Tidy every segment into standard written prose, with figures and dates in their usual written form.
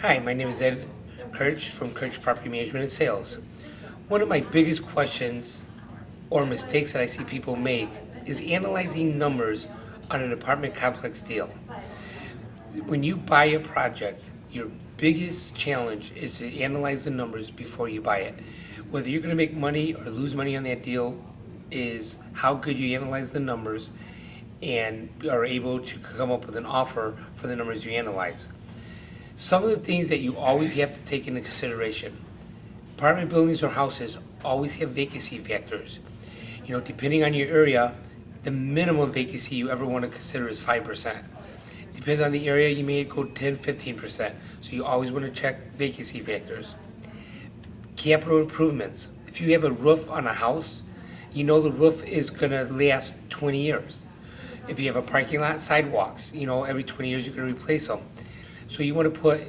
Hi, my name is Ed Kirch from Kirch Property Management and Sales. One of my biggest questions or mistakes that I see people make is analyzing numbers on an apartment complex deal. When you buy a project, your biggest challenge is to analyze the numbers before you buy it. Whether you're going to make money or lose money on that deal is how good you analyze the numbers and are able to come up with an offer for the numbers you analyze. Some of the things that you always have to take into consideration. Apartment buildings or houses always have vacancy factors. Depending on your area, the minimum vacancy you ever want to consider is 5%. Depends on the area, you may go 10, 15%. So you always want to check vacancy factors. Capital improvements. If you have a roof on a house, you know the roof is going to last 20 years. If you have a parking lot, sidewalks, every 20 years you're going to replace them. So you want to put,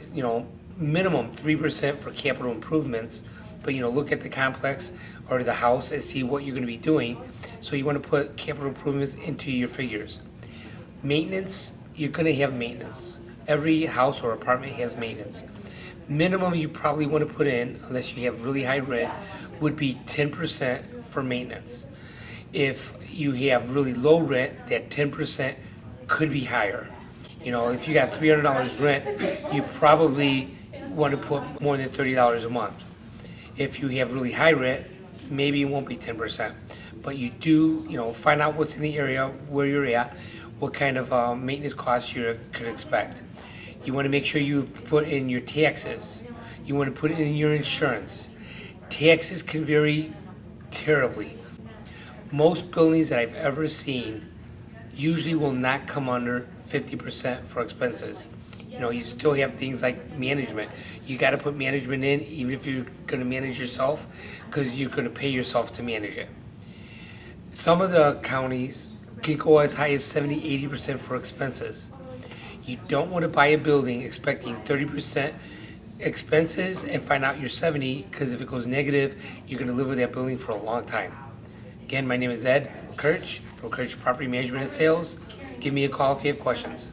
minimum 3% for capital improvements, but look at the complex or the house and see what you're going to be doing. So you want to put capital improvements into your figures. Maintenance, you're going to have maintenance. Every house or apartment has maintenance. Minimum you probably want to put in, unless you have really high rent, would be 10% for maintenance. If you have really low rent, that 10% could be higher. If you got $300 rent, you probably want to put more than $30 a month. If you have really high rent, maybe it won't be 10%. But you do, find out what's in the area, where you're at, what kind of maintenance costs you could expect. You want to make sure you put in your taxes. You want to put in your insurance. Taxes can vary terribly. Most buildings that I've ever seen usually will not come under 50% for expenses. You still have things like management. You got to put management in, even if you're going to manage yourself, because you're going to pay yourself to manage it. Some of the counties can go as high as 70, 80% for expenses. You don't want to buy a building expecting 30% expenses and find out you're 70, because if it goes negative, you're going to live with that building for a long time. Again, my name is Ed Kirch from Kirch Property Management and Sales. Give me a call if you have questions.